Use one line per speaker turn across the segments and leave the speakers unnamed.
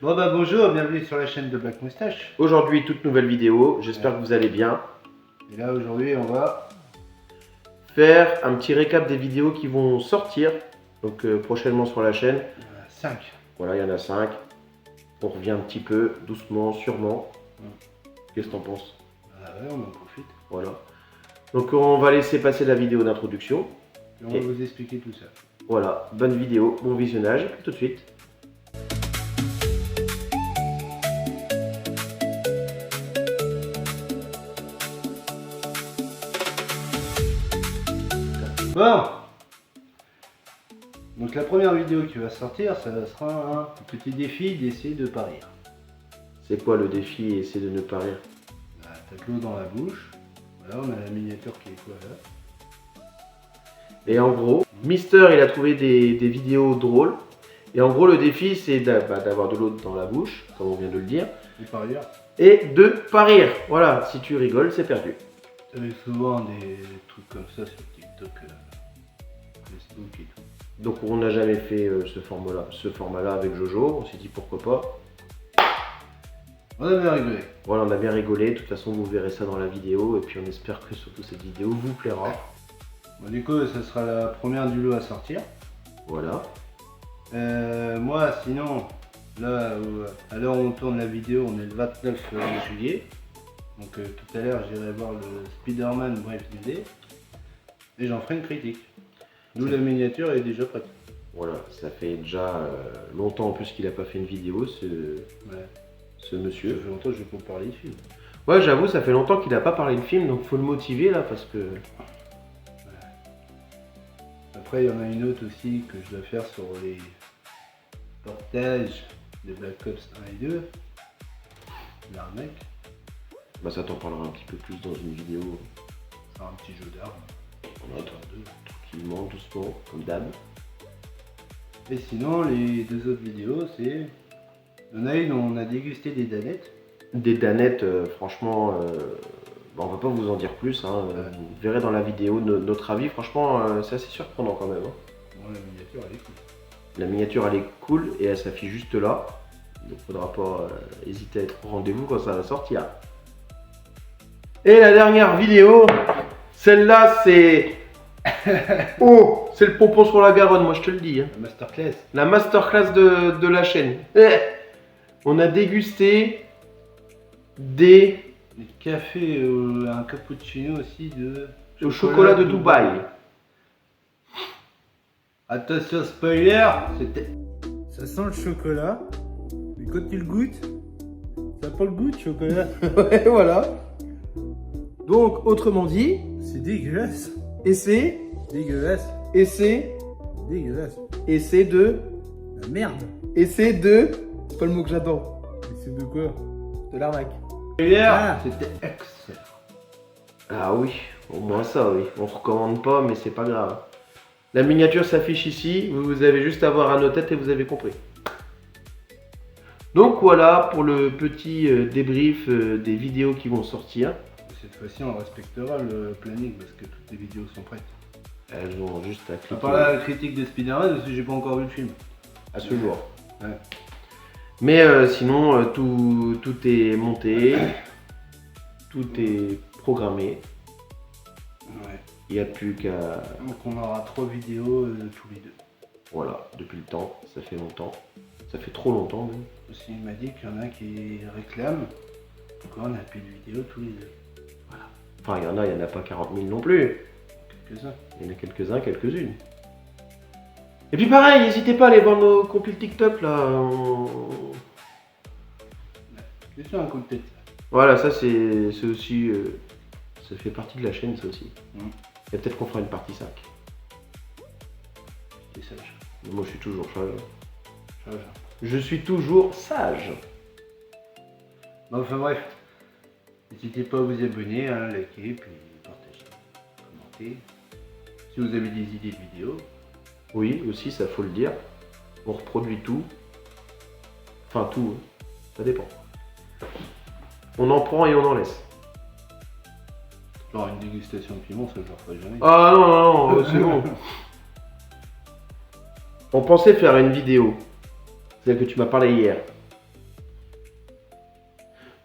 Bon bah bonjour, bienvenue sur la chaîne de Black Moustache.
Aujourd'hui, toute nouvelle vidéo, j'espère que vous allez bien.
Et là aujourd'hui on va...
Faire un petit récap des vidéos qui vont sortir, donc prochainement sur la chaîne.
5.
Voilà, il y en a 5. On revient un petit peu, doucement, sûrement. Qu'est-ce que t'en penses?
Ah ouais, on en profite.
Voilà. Donc on va laisser passer la vidéo d'introduction.
Et on va vous expliquer tout ça.
Voilà, bonne vidéo, bon visionnage, tout de suite.
Bon. Donc la première vidéo qui va sortir, ça sera un petit défi d'essayer de pas rire.
C'est quoi le défi? Essayer de ne pas rire.
Bah, t'as de l'eau dans la bouche. Voilà, on a la miniature qui est quoi là.
Et en gros, Mister il a trouvé des vidéos drôles. Et en gros le défi c'est d'avoir de l'eau dans la bouche, comme on vient de le dire.
Et par ailleurs,
Et de pas rire. Voilà, si tu rigoles, c'est perdu.
t'avais souvent des trucs comme ça sur TikTok, Facebook et tout.
Donc on n'a jamais fait ce format-là avec Jojo. On s'est dit pourquoi pas.
On a bien rigolé.
Voilà, on a bien rigolé. De toute façon, vous verrez ça dans la vidéo. Et puis on espère que surtout cette vidéo vous plaira.
Bon, du coup, ça sera la première du lot à sortir.
Voilà.
Moi, sinon, là, à l'heure où on tourne la vidéo, on est le 29 juillet. Donc tout à l'heure, j'irai voir le Spider-Man Bref Idée. Et j'en ferai une critique. D'où la miniature est déjà prête.
Voilà, ça fait déjà longtemps en plus qu'il n'a pas fait une vidéo, ce
Ça
monsieur.
fait longtemps que je vais pas parler de film.
Ouais, j'avoue, ça fait longtemps qu'il n'a pas parlé de film, donc faut le motiver là parce que.
Après, il y en a une autre aussi que je dois faire sur les portages de Black Ops 1 et 2. L'arnaque.
Bah, ça t'en parlera un petit peu plus dans une vidéo.
Faire un petit jeu d'armes.
On va tranquillement, doucement, comme d'hab.
Et sinon, les deux autres vidéos, c'est... Il y en a une où on a dégusté des danettes.
Des danettes, franchement, on va pas vous en dire plus. Hein. Vous verrez dans la vidéo notre avis. Franchement, c'est assez surprenant quand même. Hein.
Bon, la miniature, elle est cool.
La miniature, elle est cool et elle s'affiche juste là. Donc, faudra pas hésiter à être au rendez-vous quand ça va sortir. Et la dernière vidéo, celle-là, c'est... Oh, c'est le pompon sur la Garonne, moi je te le dis. Hein.
La masterclass.
La masterclass de la chaîne. On a dégusté des
Des cafés, un cappuccino aussi de...
au chocolat de Dubaï.
Attention spoiler, c'était... Ça sent le chocolat, mais quand tu le goûtes, ça n'a pas le goût de chocolat.
Ouais, voilà. Donc, autrement dit,
C'est dégueulasse.
et c'est
Dégueulasse.
de...
La merde.
C'est pas le mot que j'adore.
Mais c'est de quoi?
De l'arnaque.
Ah, c'était excellent.
Ah oui, au moins ça, oui. On recommande pas, mais c'est pas grave. La miniature s'affiche ici, vous avez juste à voir à nos têtes et vous avez compris. Donc voilà pour le petit débrief des vidéos qui vont sortir.
Cette fois-ci, on respectera le planning parce que toutes les vidéos sont prêtes.
Elles ont juste à
À
cliquer
part la critique de Spider-Man, parce que j'ai pas encore vu le film.
à ce jour.
Ouais.
Mais sinon, tout est monté, tout est programmé.
Ouais.
Il n'y a plus qu'à...
Donc on aura 3 vidéos tous les deux.
Voilà, depuis le temps, ça fait longtemps. Ça fait trop longtemps même.
Aussi, il m'a dit qu'il y en a qui réclament. Pourquoi on a plus de vidéos tous les deux?
Enfin, il n'y en a pas 40 000 non plus.
Quelques-uns.
Il y en a quelques-uns, quelques-unes. Et puis pareil, n'hésitez pas à aller voir nos compiles TikTok là.
C'est sur un coup de tête.
Voilà, ça c'est aussi... ça fait partie de la chaîne ça aussi.
Mm.
Et peut-être qu'on fera une partie 5.
T'es sage.
Moi je suis toujours sage.
Sage.
Je suis toujours sage.
Bon, enfin bref. N'hésitez pas à vous abonner, à liker, puis partager, commenter. Si vous avez des idées de vidéos.
Oui, aussi, ça faut le dire. On reproduit tout. Enfin, tout. Hein. Ça dépend. On en prend et on en laisse.
Genre une dégustation de piment, ça je le ferai jamais.
Ah non, non, non, c'est bon. On pensait faire une vidéo. Celle que tu m'as parlé hier.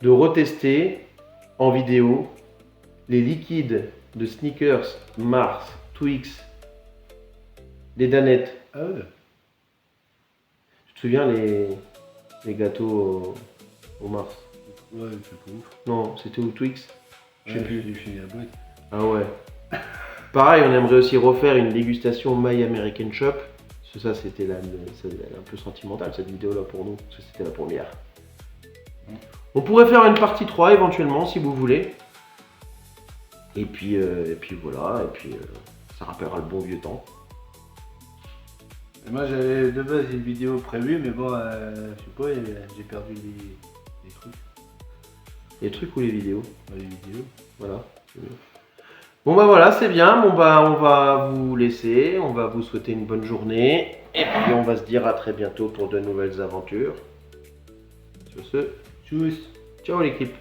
de retester en vidéo les liquides de Snickers, Mars, Twix, les Danettes.
Ah ouais.
Tu te souviens les gâteaux au Mars?
Ouais, c'est pas ouf.
Non, c'était au Twix. Je sais
Ouais,
plus.
j'ai fini la boîte.
Ah ouais. Pareil, on aimerait aussi refaire une dégustation My American Shop. Parce que ça, c'était un peu sentimental cette vidéo-là pour nous. Parce que c'était la première. On pourrait faire une partie 3 éventuellement si vous voulez. Et puis voilà. Et puis ça rappellera le bon vieux temps.
Et moi j'avais de base une vidéo prévue, mais bon, je sais pas, j'ai perdu les trucs.
Les trucs ou les vidéos.
Les vidéos.
Voilà. C'est mieux. Bon bah voilà, c'est bien. Bon bah on va vous laisser. On va vous souhaiter une bonne journée. Et puis on va se dire à très bientôt pour de nouvelles aventures. Sur ce,
Tchuss.
ciao l'équipe.